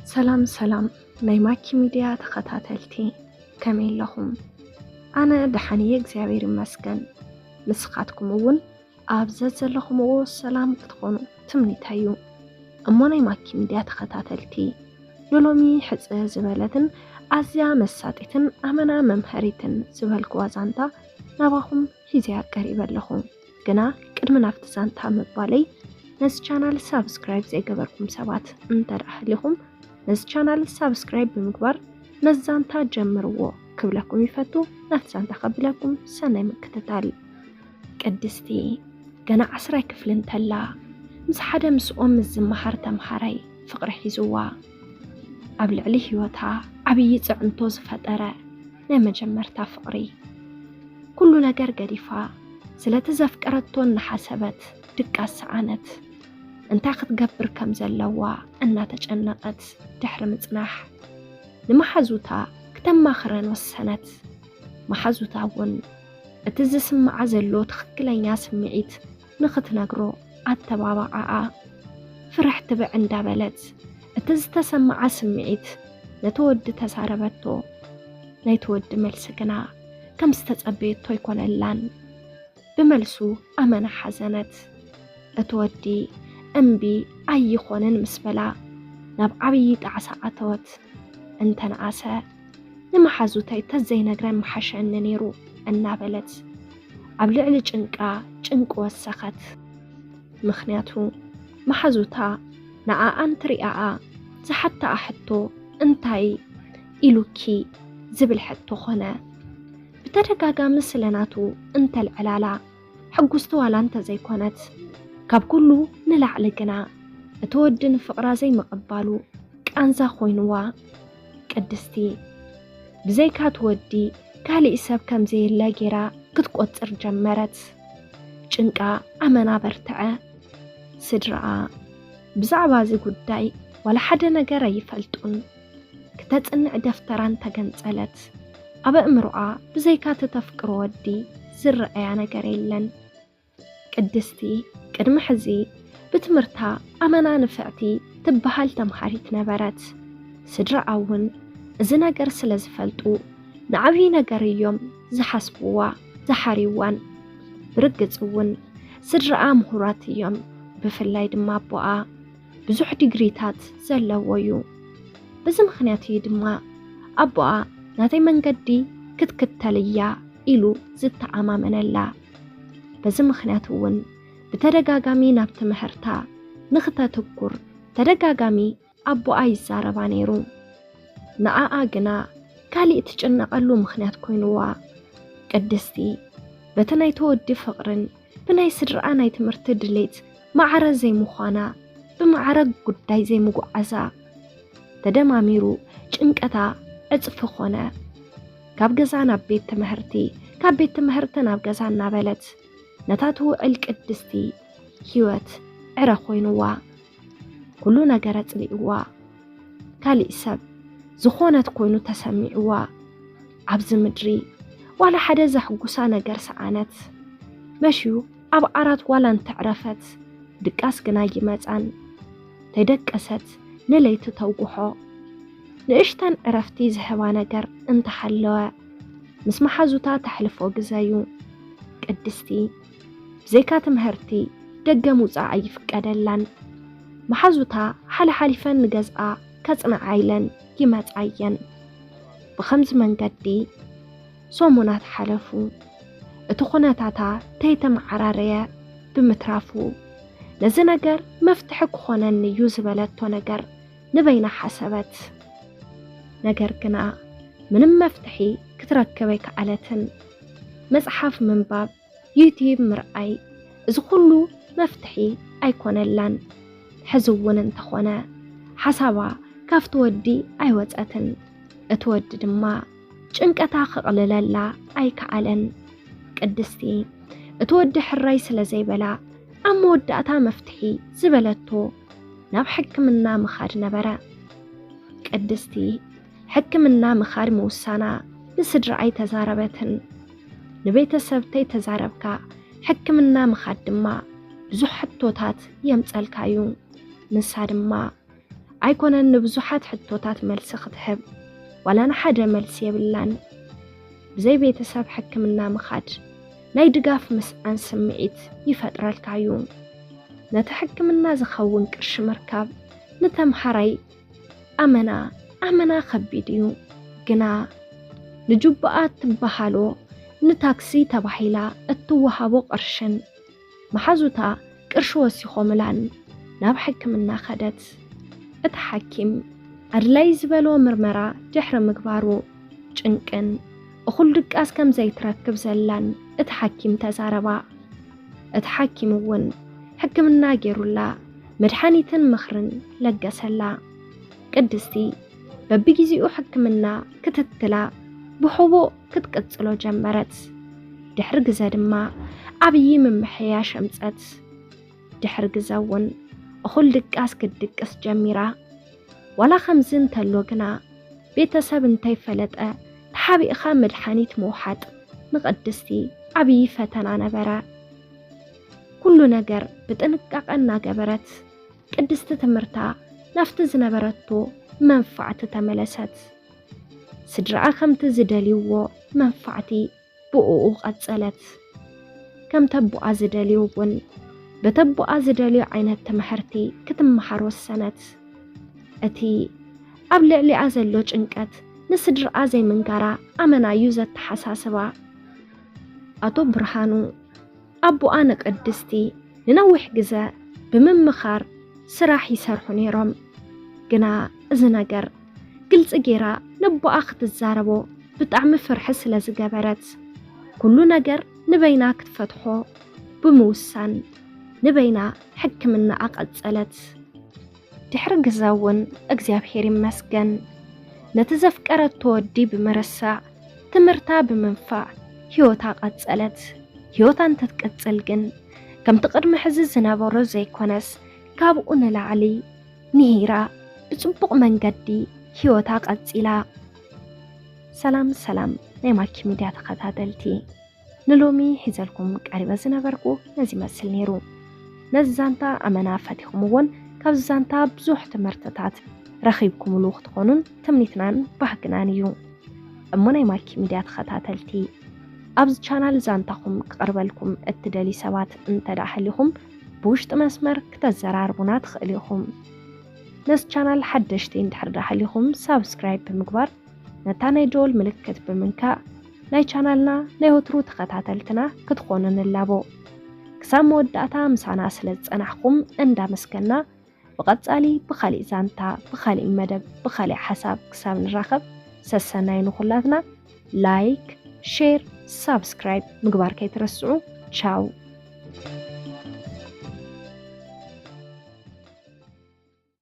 سلام ናይ ማኪ ሚድያ ተኸታተልቲ ከመይ ኣለኹም? ኣነ ደሓንየ እግዚአብሔር ይመስገን። ንስኻትኩም እውን ኣብ ዘለኹምዎ ሰላም ክትኾኑ ትምኒተዩ። እሞ ናይ ማኪ ሚድያ ተኸታተልቲ ንሎሚ ሕጽ ዝበለትን ኣዝያ መሳጢትን ኣመና መምሃሪትን ዝበልክዋ ዛንታ ናባኹም ሒዝያ ቀሪበ ኣለኹ። ግና ቅድሚ ናብቲ ዛንታ ምባለይ ነዚ ቻናል ሳብስክራይብ ዘይገበርኩም ሰባት እንተዳሕሊኹም ነዚ ቻናል ሳብስክራይብ ብምግባር ነዛንታ ጀምርዎ ክብለኩም ይፈቱ። ናብቲ ዛንታ ከብለኩም ሰናይ ምክትታል። ቅድስቲ ገና 10 ክፍሊ እንተላ ምስ ሓደ ምስኦም ዝመሃር ተምሃራይ ፍቕሪ ሒዝዋ ኣብ ልዕሊ ህይወታ ዓብይ ጽዕንቶ ዝፈጠረ ናይ መጀመርታ ፍቕሪ ኩሉ ነገር ገዲፋ ስለቲ ዘፍቀረቶን ንሓሰበት ድቃስ ሰዓነት እንታይ ክትገብር ከም ዘለዋ እናተጨነቀት ድሕሪ ምጽናሕ ንመሓዙታ ክተማኽረን ወሰነት። መሓዙታ እውን እቲ ዝስምዓ ዘሎ ትኽክለኛ ስምዒት ንኽትነግሮ ኣተባባዓኣ ፍርሕ ትብዕ እንዳበለት እቲ ዝተሰምዓ ስምዒት ነተወዲ ተዛረበቶ። ናይ ተወዲ መልሲ ግና ከም ዝተጸበየቶ ይኮነላን። ብመልሱ ኣመና ሓዘነት። እትወዲ እምቢ ኣይኾንን ምስ በላ ናብ ዓብይ ጣዕሳ ኣተወት። እንተነኣሰ ንመሓዙተይ ተዘይነግረን መሓሸኒ ነይሩ እናበለት ኣብ ልዕሊ ጭንቃ ጭንቂ ወሰኸት። ምኽንያቱ መሓዙታ ንኣኣን ትሪኣኣ ዝሓታኣ ሕቶ እንታይ ኢሉኪ ዝብል ሕቶ ኾነ። ብተደጋጋሚ ስለናቱ እንተልዕላላ ሕጉስቲ ዋላ እንተዘይኮነት ካብ ኩሉ ንላዕሊ ግና እትወድን ፍቕራ ዘይምቕባሉ ቃንዛ ኾይኑዋ። ቅድስቲ ብዘይካ ትወዲ ካሊእ ሰብ ከምዘየለ ጌራ ክትቆጽር ጀመረት። ጭንቃ ኣመና በርትዐ። ስድራኣ ብዛዕባ እዚ ጉዳይ ዋላ ሓደ ነገር ኣይፈልጡን። ክተጽንዕ ደፍተራን ተገንጸለት። ኣብ እምሮኣ ብዘይካ ተተፍቅሮ ወዲ ዝረአያ ነገር የለን። ቅድስቲ ቅድሚ ሕዚ ብትምህርታ ኣመና ንፍዕቲ ትበሃል ተምሃሪት ነበረት። ስድራኣ እውን እዚ ነገር ስለ ዝፈልጡ ንዓብይ ነገር እዮም ዝሓስብዋ ዝሓሪዋን። ብርግጽ እውን ስድራኣ ምሁራት እዮም። ብፍላይ ድማ ኣቦኣ ብዙሕ ዲግሪታት ዘለዎ እዩ። በዚ ምኽንያት ድማ ኣቦኣ ናተይ መንገዲ ክትክተልያ ኢሉ ዝተኣማመነላ። በዚ ምኽንያት እውን ብተደጋጋሚ ናብ ትምህርታ ንኽተትኩር ተደጋጋሚ ኣቦኣ ይዛረባ ነይሩ። ንኣኣ ግና ካሊእ ትጭነቐሉ ምኽንያት ኮይኑዋ። ቅድስቲ በቲ ናይ ተወዲ ፍቕርን ብናይ ስድራኣ ናይ ትምህርቲ ድሌት ማዕረ ዘይምዃና ብማዕረ ጉዳይ ዘይምጓዓዛ ተደማሚሩ ጭንቀታ ዕጽፊ ኾነ። ካብ ገዛ ናብ ቤት ትምህርቲ ካብ ቤት ትምህርቲ ናብ ገዛ እናበለት ነታ ትውዕል ቅድስቲ ህይወት ዕረ ኾይኑዋ። ኩሉ ነገር ኣጽሊእዋ። ካሊእ ሰብ ዝኾነት ኮይኑ ተሰሚዕዋ። ኣብዚ ምድሪ ዋላ ሓደ ዘሕጉሳ ነገር ሰዓነት። መሽዩ ኣብ ዓራት ዋላ እንተዕረፈት ድቃስ ግና ይመጻን። ተደቀሰት ንለይቲ ተውጉሖ። ንእሽተን ዕረፍቲ ዝህባ ነገር እንተሓለወ ምስ መሓዙታ ተሕልፎ ግዘዩ። ቅድስቲ ብዘይካ ትምህርቲ ደገ ሙፃእ ኣይፍቀደላን። መሓዙታ ሓልሓሊፈን ንገዝኣ ከጽንዓይለን ይመጻየን። ብኸምዚ መንገዲ ሰሙናት ሓለፉ። እቲ ኹነታታ ተይተመዓራረየ ብምትራፉ ነዚ ነገር መፍትሒ ክኾነኒ እዩ ዝበለቶ ነገር ንበይና ሓሰበት። ነገር ግና ምንም መፍትሒ ክትረክብ ኣይከኣለትን። መጽሓፍ ምንባብ ዩቲዩብ ምርኣይ እዚ ኩሉ መፍትሒ ኣይኮነላን። ሕዚ እውን እንተኾነ ሓሳባ ካብቲ ወዲ ኣይወፀትን። እቲ ወዲ ድማ ጭንቀታ ክቕልለላ ኣይከኣለን። ቅድስቲ እቲ ወዲ ሕራይ ስለ ዘይበላ ኣብ መወዳእታ መፍትሒ ዝበለቶ ናብ ሕክምና ምኻድ ነበረ። ቅድስቲ ሕክምና ምኻድ ምውሳና ንስድራኣይ ተዛረበትን። ንቤተሰብተይ ተዛረብካ ሕክምና ምኻድ ድማ ብዙሕ ሕቶታት የምጸልካዩ። ንሳ ድማ ኣይኮነን ንብዙሓት ሕቶታት መልሲ ክትህብ ولا نحد ملس يبلان بزي بيتساب حكمنا مخاد ناي دقاف مسعان سمعيت يفتر الكايون نتحكمنا زخون كرش مركب نتمحري أمنا خبيديو قنا نجبقات تبحالو نتاكسي تبحيلا التوهابو قرشن محازوتا كرشو وسيخو ملان ناب حكمنا خدت اتحكم أدلاي زبالو مرمرا جحر مقبارو جنكن أخل دقاس كم زي تركب زلان اتحكم تزاربا اتحكم ون حكم الناقر لا مدحانيتن مخرن لقسلا قدستي ببيجيزي حكمنا كتتلا بحبو كتقصلو جمرت دحر قزاد ما عبي من محيا شمسات دحر قزاون أخل دقاس كدقاس جميرا ولا خمزين تلوقنا بيتساب انتي فلتأ تحابي إخا مدحانيت موحد نقدستي عبي فتنا نبرا كل نجر بتنقاق أنا جبرت قدست تمرتا نفتز نبرتو منفعة تملست سدرع خمت زدليو منفعتي بؤو قتسلت كم تبو أزدليو بن بتبو أزدليو عينت تمحرتي كتم محر والسنت أتي أبلع لي أزلوج إنكت نسدر أزي منقرا أمنا يوزت حساسبا أتو برهانو أبو أنا قدستي ننوح جزاء بمن مخار سراحي سرحو نيرم قنا إزنقر قلت أجيرا نبو أخذ الزاربو بتعم فرحس لزقابرت كل نقر نبينا كتفتحو بموسان نبينا حكمنا أقد سألت تحرق زاون أجزاب حيري مسكن نتزفكرت تودي بمرسع تمرتا بمنفع هيوتا قد سألت هيوتا انت تقتلقن كم تقدم حززنا برو زي كونس كابقون لعلي نهيرا بتبق من قدي هيوتا قد سلا سلام نيماكي ميديا تخاتاتلتي نلومي حزالكم قريبا زنبرقو نزي مسل نيرو نزانتا أمنا فاتيخمون كابزانتا بزوح تمرتتات رخيبكم الوقت قانون تمنيتنان بحقنانيو أمو نيماكي ميديا تخاتاتلتي أبز چانال زانتاكم قربالكم اتدالي سوات انتداحليكم بوشت مسمر كتزرار بنات خليكم نس چانال حدشتين تحرداحليكم سابسكرايب بمقبار نتاني جول ملكت بمنكا ناي چانالنا نيهوترو تخاتاتلتنا كتخونن اللابو كسام موداتا مسانا سلز أنحكم اندا مسكنا بقصالي بخالي زانتا بخالي مدب بخالي حساب كسام نراخب سسناي نخلاتنا لايك شير سابسكرايب مقبار كي ترسعو تشاو